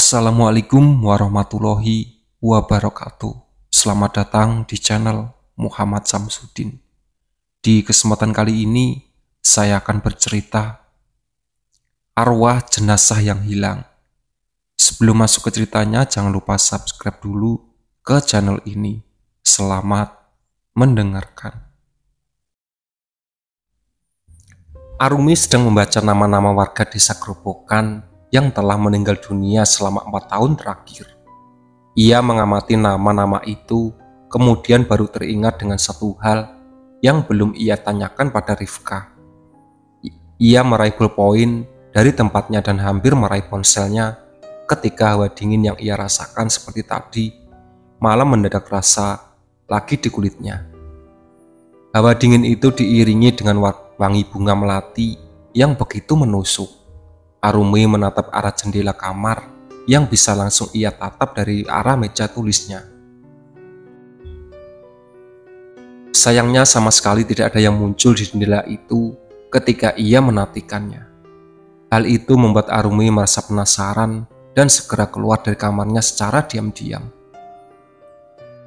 Assalamualaikum warahmatullahi wabarakatuh. Selamat datang di channel Muhammad Samsudin. Di kesempatan kali ini, saya akan bercerita arwah jenazah yang hilang. Sebelum masuk ke ceritanya, jangan lupa subscribe dulu ke channel ini. Selamat mendengarkan. Arumi sedang membaca nama-nama warga desa Grobogan yang telah meninggal dunia selama 4 tahun terakhir. Ia mengamati nama-nama itu, kemudian baru teringat dengan satu hal yang belum ia tanyakan pada Rifka. Ia meraih ballpoint dari tempatnya dan hampir meraih ponselnya ketika hawa dingin yang ia rasakan seperti tadi malam mendadak terasa lagi di kulitnya. Hawa dingin itu diiringi dengan wangi bunga melati yang begitu menusuk. Arumi menatap arah jendela kamar yang bisa langsung ia tatap dari arah meja tulisnya. Sayangnya sama sekali tidak ada yang muncul di jendela itu ketika ia menantikannya. Hal itu membuat Arumi merasa penasaran dan segera keluar dari kamarnya secara diam-diam.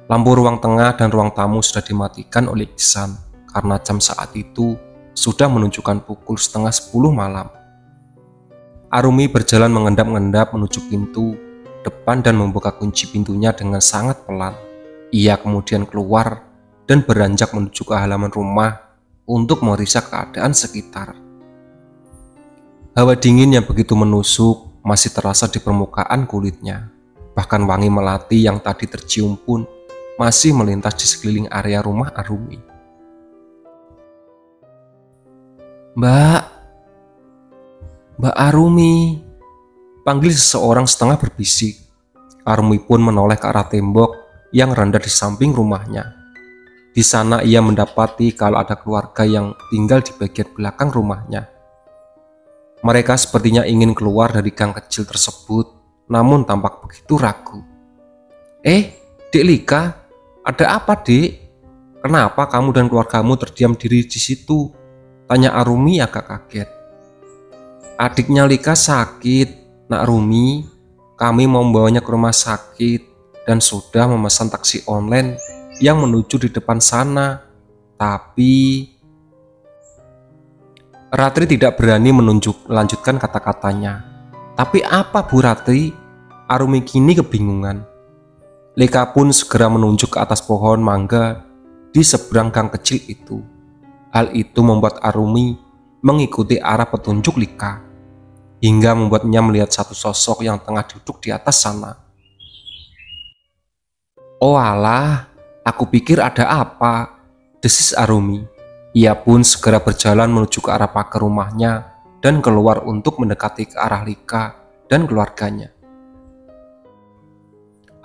Lampu ruang tengah dan ruang tamu sudah dimatikan oleh Ihsan karena jam saat itu sudah menunjukkan pukul 9:30 malam. Arumi berjalan mengendap-endap menuju pintu depan dan membuka kunci pintunya dengan sangat pelan. Ia kemudian keluar dan beranjak menuju ke halaman rumah untuk memeriksa keadaan sekitar. Hawa dingin yang begitu menusuk masih terasa di permukaan kulitnya. Bahkan wangi melati yang tadi tercium pun masih melintas di sekeliling area rumah Arumi. Mbak Arumi, panggil seseorang setengah berbisik. Arumi pun menoleh ke arah tembok yang rendah di samping rumahnya. Di sana ia mendapati kalau ada keluarga yang tinggal di bagian belakang rumahnya. Mereka sepertinya ingin keluar dari gang kecil tersebut, namun tampak begitu ragu. Dek Lika, ada apa dek? Kenapa kamu dan keluargamu terdiam diri di situ? Tanya Arumi agak kaget. Adiknya Lika sakit, Nak Rumi. Kami mau membawanya ke rumah sakit dan sudah memesan taksi online yang menuju di depan sana. Tapi Ratri tidak berani melanjutkan kata-katanya. Tapi apa Bu Ratri? Arumi kini kebingungan. Lika pun segera menunjuk ke atas pohon mangga di seberang gang kecil itu. Hal itu membuat Arumi mengikuti arah petunjuk Lika, hingga membuatnya melihat satu sosok yang tengah duduk di atas sana. Oh alah, aku pikir ada apa, desis Arumi. Ia pun segera berjalan menuju ke arah pagar rumahnya dan keluar untuk mendekati ke arah Lika dan keluarganya.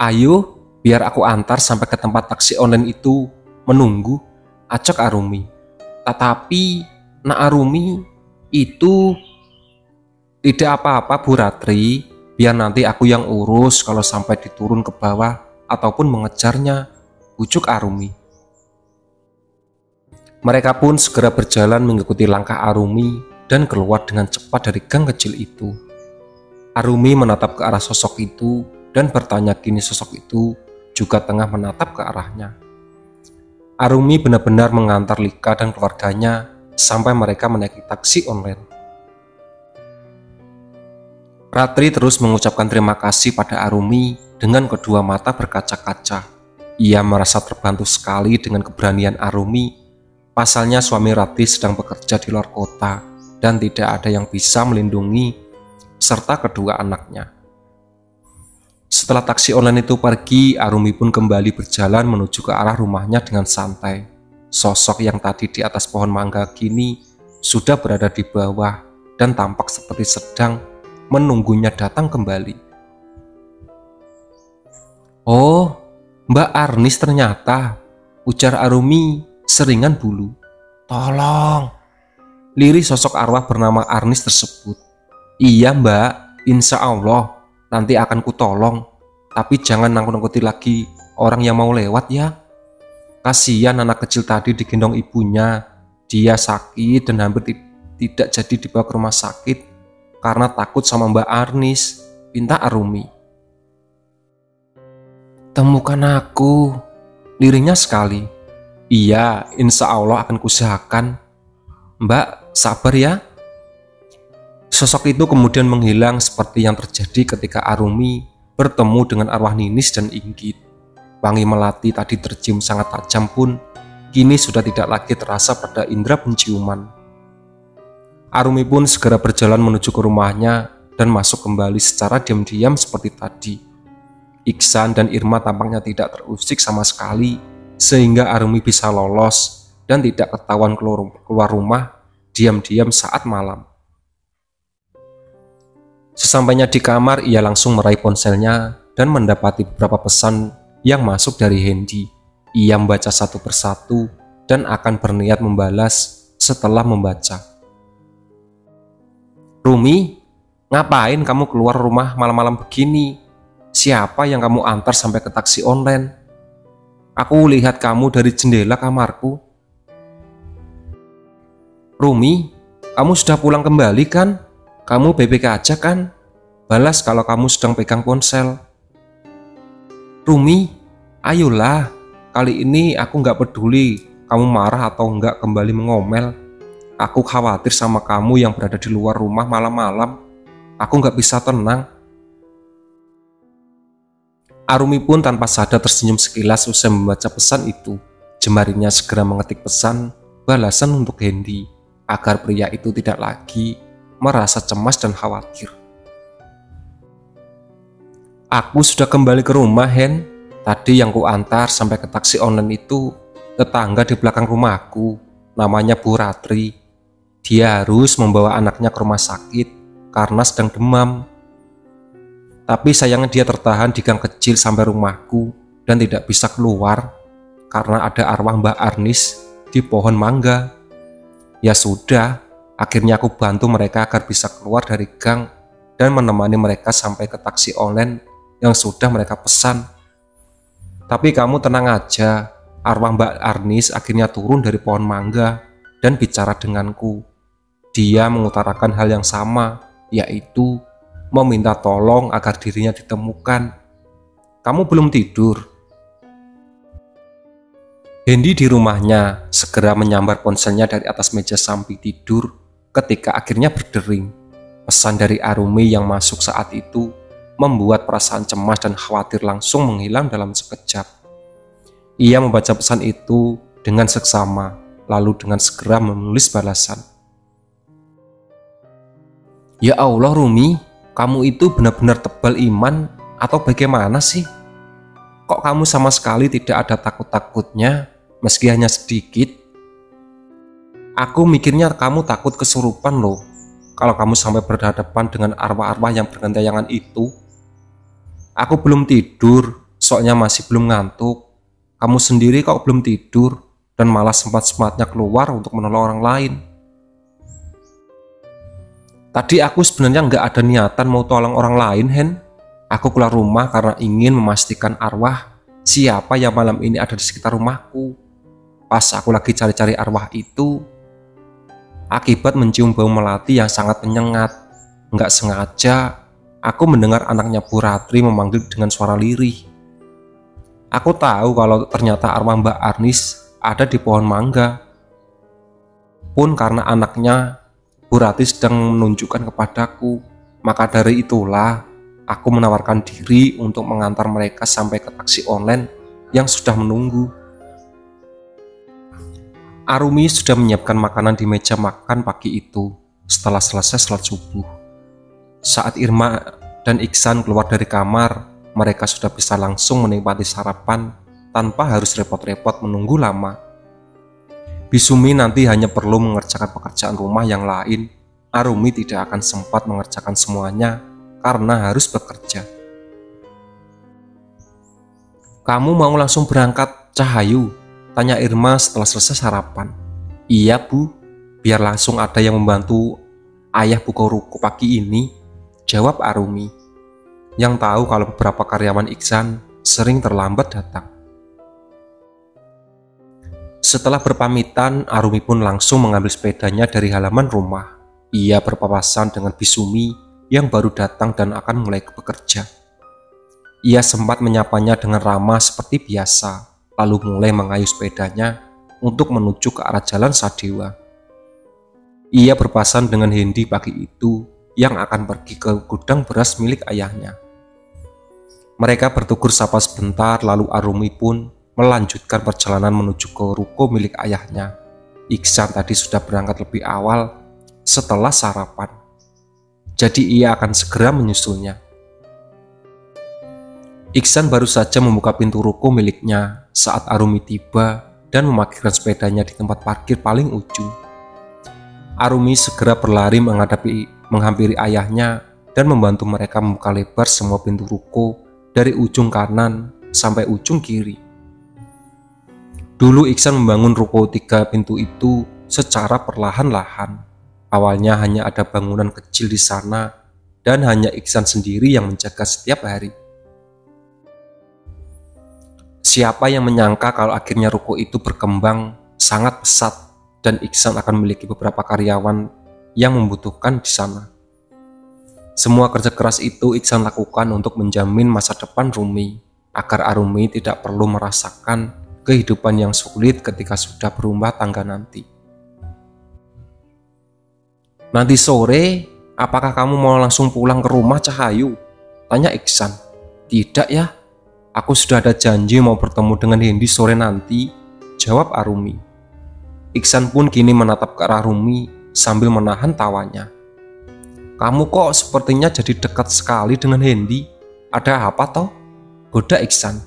Ayo, biar aku antar sampai ke tempat taksi online itu, menunggu, acak Arumi. Tetapi, Nak Arumi, itu tidak apa-apa Bu Ratri, biar nanti aku yang urus kalau sampai diturun ke bawah ataupun mengejarnya, bujuk Arumi. Mereka pun segera berjalan mengikuti langkah Arumi dan keluar dengan cepat dari gang kecil itu. Arumi menatap ke arah sosok itu dan bertanya kini sosok itu juga tengah menatap ke arahnya. Arumi benar-benar mengantar Lika dan keluarganya sampai mereka menaiki taksi online. Ratri terus mengucapkan terima kasih pada Arumi dengan kedua mata berkaca-kaca. Ia merasa terbantu sekali dengan keberanian Arumi. Pasalnya suami Ratri sedang bekerja di luar kota dan tidak ada yang bisa melindungi serta kedua anaknya. Setelah taksi online itu pergi, Arumi pun kembali berjalan menuju ke arah rumahnya dengan santai. Sosok yang tadi di atas pohon mangga kini sudah berada di bawah dan tampak seperti sedang menunggunya datang kembali. Oh, Mbak Arnis ternyata, ujar Arumi seringan bulu. Tolong, lirih sosok arwah bernama Arnis tersebut. Iya Mbak, insya Allah nanti akan kutolong, tapi jangan nangkut-nangkuti lagi orang yang mau lewat ya. Kasihan anak kecil tadi digendong ibunya, dia sakit dan hampir tidak jadi dibawa ke rumah sakit karena takut sama Mbak Arnis, pinta Arumi. Temukan aku, lirihnya sekali. Iya, insya Allah akan kuusahakan. Mbak, sabar ya. Sosok itu kemudian menghilang seperti yang terjadi ketika Arumi bertemu dengan arwah Ninis dan Inggit. Wangi melati tadi tercium sangat tajam pun kini sudah tidak lagi terasa pada indera penciuman. Arumi pun segera berjalan menuju ke rumahnya dan masuk kembali secara diam-diam seperti tadi. Iksan dan Irma tampaknya tidak terusik sama sekali, sehingga Arumi bisa lolos dan tidak ketahuan keluar rumah diam-diam saat malam. Sesampainya di kamar, ia langsung meraih ponselnya dan mendapati beberapa pesan yang masuk dari Hendy. Ia membaca satu persatu dan akan berniat membalas setelah membaca. Rumi, ngapain kamu keluar rumah malam-malam begini? Siapa yang kamu antar sampai ke taksi online? Aku lihat kamu dari jendela kamarku. Rumi, kamu sudah pulang kembali kan? Kamu baik-baik aja kan? Balas kalau kamu sedang pegang ponsel. Rumi, ayolah. Kali ini aku nggak peduli kamu marah atau nggak kembali mengomel. Aku khawatir sama kamu yang berada di luar rumah malam-malam. Aku nggak bisa tenang. Arumi pun tanpa sadar tersenyum sekilas usai membaca pesan itu. Jemarinya segera mengetik pesan balasan untuk Hendy agar pria itu tidak lagi merasa cemas dan khawatir. Aku sudah kembali ke rumah, Hen. Tadi yang kuantar sampai ke taksi online itu tetangga di belakang rumahku, namanya Bu Ratri. Dia harus membawa anaknya ke rumah sakit karena sedang demam. Tapi sayangnya dia tertahan di gang kecil sampai rumahku dan tidak bisa keluar karena ada arwah Mbak Arnis di pohon mangga. Ya sudah, akhirnya aku bantu mereka agar bisa keluar dari gang dan menemani mereka sampai ke taksi online yang sudah mereka pesan. Tapi kamu tenang aja, arwah Mbak Arnis akhirnya turun dari pohon mangga dan bicara denganku. Dia mengutarakan hal yang sama, yaitu meminta tolong agar dirinya ditemukan. Kamu belum tidur? Hendy di rumahnya segera menyambar ponselnya dari atas meja samping tidur ketika akhirnya berdering. Pesan dari Arumi yang masuk saat itu membuat perasaan cemas dan khawatir langsung menghilang dalam sekejap. Ia membaca pesan itu dengan seksama, lalu dengan segera menulis balasan. Ya Allah Rumi, kamu itu benar-benar tebal iman atau bagaimana sih? Kok kamu sama sekali tidak ada takut-takutnya, meski hanya sedikit? Aku mikirnya kamu takut kesurupan loh, kalau kamu sampai berhadapan dengan arwah-arwah yang bergentayangan itu. Aku belum tidur, soalnya masih belum ngantuk. Kamu sendiri kok belum tidur dan malah sempat-sempatnya keluar untuk menolong orang lain. Tadi aku sebenarnya nggak ada niatan mau tolong orang lain, Hen. Aku keluar rumah karena ingin memastikan arwah siapa yang malam ini ada di sekitar rumahku. Pas aku lagi cari-cari arwah itu, akibat mencium bau melati yang sangat menyengat, nggak sengaja aku mendengar anaknya Bu Ratri memanggil dengan suara lirih. Aku tahu kalau ternyata arwah Mbak Arnis ada di pohon mangga. Pun karena anaknya Bu Ratri sedang menunjukkan kepadaku, maka dari itulah aku menawarkan diri untuk mengantar mereka sampai ke taksi online yang sudah menunggu. Arumi sudah menyiapkan makanan di meja makan pagi itu setelah selesai sholat subuh. Saat Irma dan Iksan keluar dari kamar, mereka sudah bisa langsung menikmati sarapan tanpa harus repot-repot menunggu lama. Bisumi nanti hanya perlu mengerjakan pekerjaan rumah yang lain. Arumi tidak akan sempat mengerjakan semuanya karena harus bekerja. Kamu mau langsung berangkat, Cahayu? Tanya Irma setelah selesai sarapan. Iya Bu, biar langsung ada yang membantu ayah buka ruko pagi ini, jawab Arumi, yang tahu kalau beberapa karyawan Iksan sering terlambat datang. Setelah berpamitan, Arumi pun langsung mengambil sepedanya dari halaman rumah. Ia berpapasan dengan Bisumi yang baru datang dan akan mulai bekerja. Ia sempat menyapanya dengan ramah seperti biasa, lalu mulai mengayuh sepedanya untuk menuju ke arah jalan Sadewa. Ia berpasan dengan Hendy pagi itu yang akan pergi ke gudang beras milik ayahnya. Mereka bertugur sapa sebentar, lalu Arumi pun melanjutkan perjalanan menuju ke ruko milik ayahnya. Iksan tadi sudah berangkat lebih awal setelah sarapan, jadi ia akan segera menyusulnya. Iksan baru saja membuka pintu ruko miliknya saat Arumi tiba dan memarkirkan sepedanya di tempat parkir paling ujung. Arumi segera berlari menghampiri ayahnya dan membantu mereka membuka lebar semua pintu ruko dari ujung kanan sampai ujung kiri. Dulu Iksan membangun ruko 3 pintu itu secara perlahan-lahan. Awalnya hanya ada bangunan kecil di sana dan hanya Iksan sendiri yang menjaga setiap hari. Siapa yang menyangka kalau akhirnya ruko itu berkembang sangat pesat dan Iksan akan memiliki beberapa karyawan yang membutuhkan di sana. Semua kerja keras itu Iksan lakukan untuk menjamin masa depan Rumi, agar Arumi tidak perlu merasakan kehidupan yang sulit ketika sudah berumah tangga nanti. Nanti sore, apakah kamu mau langsung pulang ke rumah, Cahayu? Tanya Iksan. Tidak ya, aku sudah ada janji mau bertemu dengan Hendy sore nanti, jawab Arumi. Iksan pun kini menatap ke arah Rumi sambil menahan tawanya. Kamu kok sepertinya jadi dekat sekali dengan Hendy. Ada apa toh? Goda Iksan.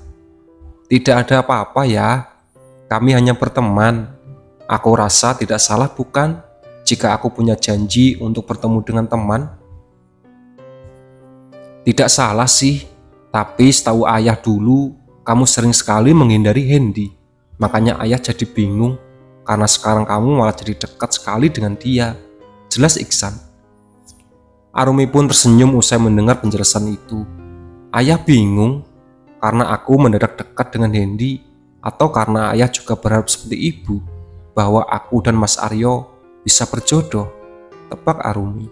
Tidak ada apa-apa ya. Kami hanya berteman. Aku rasa tidak salah bukan jika aku punya janji untuk bertemu dengan teman? Tidak salah sih. Tapi setahu ayah dulu, kamu sering sekali menghindari Hendy. Makanya ayah jadi bingung. Karena sekarang kamu malah jadi dekat sekali dengan dia, jelas Iksan. Arumi pun tersenyum usai mendengar penjelasan itu. Ayah bingung karena aku mendadak dekat dengan Hendy, atau karena ayah juga berharap seperti ibu bahwa aku dan Mas Aryo bisa berjodoh, tebak Arumi.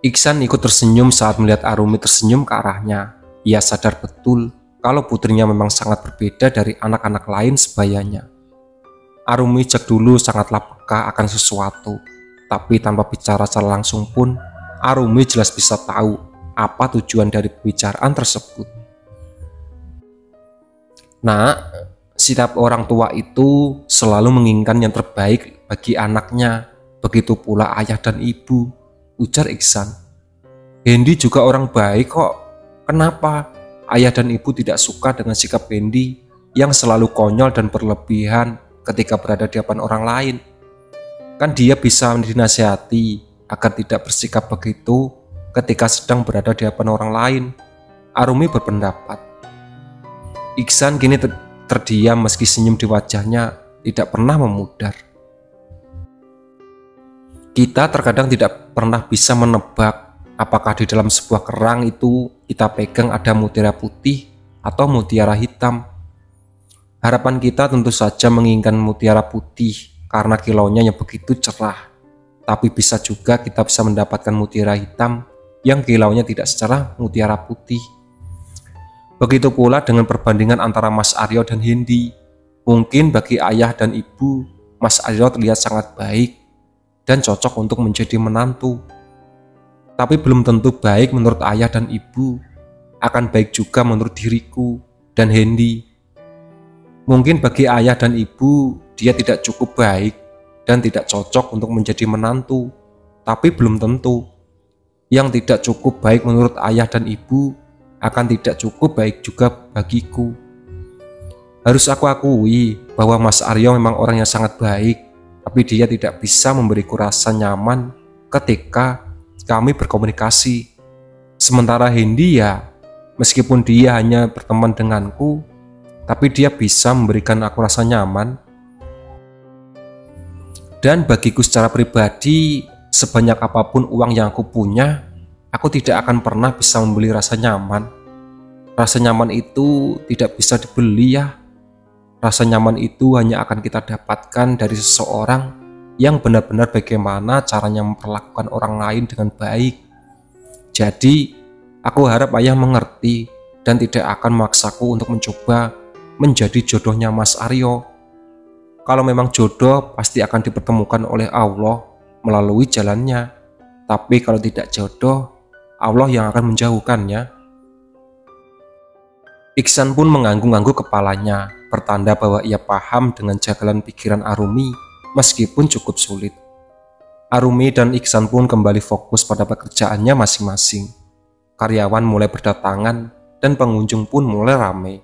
Iksan ikut tersenyum saat melihat Arumi tersenyum ke arahnya. Ia sadar betul kalau putrinya memang sangat berbeda dari anak-anak lain sebayanya. Arumi sejak dulu sangatlah peka akan sesuatu, tapi tanpa bicara secara langsung pun, Arumi jelas bisa tahu apa tujuan dari pembicaraan tersebut. Nah, setiap orang tua itu selalu menginginkan yang terbaik bagi anaknya, begitu pula ayah dan ibu, ujar Iksan. Hendy juga orang baik kok, kenapa ayah dan ibu tidak suka dengan sikap Hendy yang selalu konyol dan berlebihan ketika berada di hadapan orang lain? Kan dia bisa dinasihati agar tidak bersikap begitu ketika sedang berada di hadapan orang lain, Arumi berpendapat. Iksan kini terdiam meski senyum di wajahnya tidak pernah memudar. Kita terkadang tidak pernah bisa menebak apakah di dalam sebuah kerang itu kita pegang ada mutiara putih atau mutiara hitam. Harapan kita tentu saja menginginkan mutiara putih karena kilaunya yang begitu cerah. Tapi bisa juga kita bisa mendapatkan mutiara hitam yang kilaunya tidak secerah mutiara putih. Begitu pula dengan perbandingan antara Mas Aryo dan Hendy. Mungkin bagi ayah dan ibu, Mas Aryo terlihat sangat baik dan cocok untuk menjadi menantu. Tapi belum tentu baik menurut ayah dan ibu, akan baik juga menurut diriku dan Hendy. Mungkin bagi ayah dan ibu, dia tidak cukup baik dan tidak cocok untuk menjadi menantu, tapi belum tentu yang tidak cukup baik menurut ayah dan ibu akan tidak cukup baik juga bagiku. Harus aku akui bahwa Mas Aryo memang orang yang sangat baik, tapi dia tidak bisa memberiku rasa nyaman ketika kami berkomunikasi. Sementara Hendy ya, meskipun dia hanya berteman denganku, tapi dia bisa memberikan aku rasa nyaman. Dan bagiku secara pribadi, sebanyak apapun uang yang aku punya, aku tidak akan pernah bisa membeli rasa nyaman. Rasa nyaman itu tidak bisa dibeli ya. Rasa nyaman itu hanya akan kita dapatkan dari seseorang yang benar-benar bagaimana caranya memperlakukan orang lain dengan baik. Jadi, Aku harap ayah mengerti dan tidak akan memaksaku untuk mencoba menjadi jodohnya Mas Aryo. Kalau memang jodoh, pasti akan dipertemukan oleh Allah melalui jalannya. Tapi kalau tidak jodoh, Allah yang akan menjauhkannya. Iksan pun mengangguk-angguk kepalanya, pertanda bahwa ia paham dengan jagalan pikiran Arumi meskipun cukup sulit. Arumi dan Iksan pun kembali fokus pada pekerjaannya masing-masing. Karyawan mulai berdatangan dan pengunjung pun mulai ramai.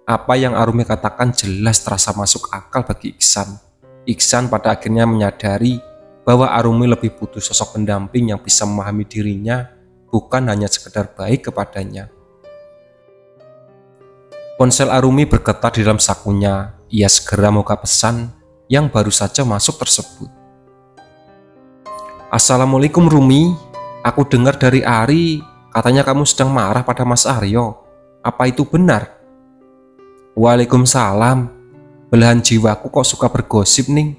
Apa yang Arumi katakan jelas terasa masuk akal bagi Iksan. Iksan pada akhirnya menyadari bahwa Arumi lebih butuh sosok pendamping yang bisa memahami dirinya, bukan hanya sekedar baik kepadanya. Ponsel Arumi bergetar di dalam sakunya. Ia segera membuka pesan yang baru saja masuk tersebut. Assalamualaikum Rumi, aku dengar dari Ari, katanya kamu sedang marah pada Mas Aryo. Apa itu benar? Waalaikumsalam, belahan jiwaku kok suka bergosip nih.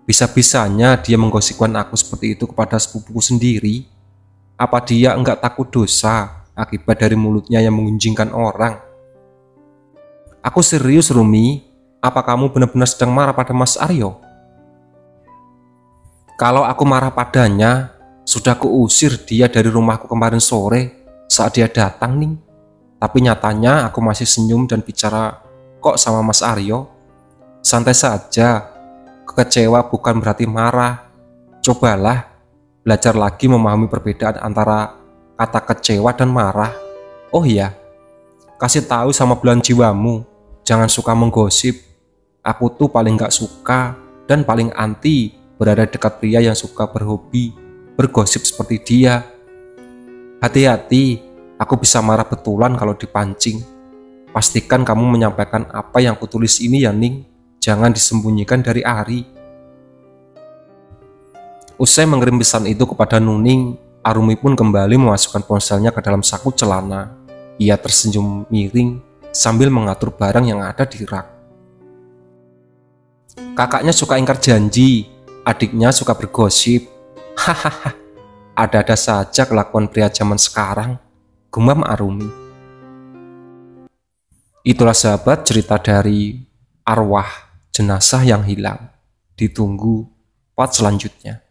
Bisa-bisanya dia menggosipkan aku seperti itu kepada sepupuku sendiri. Apa dia enggak takut dosa akibat dari mulutnya yang mengunjingkan orang? Aku serius Rumi, apa kamu benar-benar sedang marah pada Mas Aryo? Kalau aku marah padanya, sudah kuusir dia dari rumahku kemarin sore saat dia datang nih. Tapi nyatanya aku masih senyum dan bicara kok sama Mas Aryo. Santai saja, kecewa bukan berarti marah. Cobalah belajar lagi memahami perbedaan antara kata kecewa dan marah. Oh iya, kasih tahu sama belahan jiwamu, jangan suka menggosip. Aku tuh paling gak suka dan paling anti berada dekat pria yang suka berhobi bergosip seperti dia. Hati-hati, aku bisa marah betulan kalau dipancing. Pastikan kamu menyampaikan apa yang kutulis ini ya Ning, jangan disembunyikan dari Ari. Usai mengirim pesan itu kepada Nuning, Arumi pun kembali memasukkan ponselnya ke dalam saku celana. Ia tersenyum miring sambil mengatur barang yang ada di rak. Kakaknya suka ingkar janji, adiknya suka bergosip. Hahaha, ada-ada saja kelakuan pria zaman sekarang, gumam Arumi. Itulah sahabat cerita dari arwah jenazah yang hilang. Ditunggu part selanjutnya.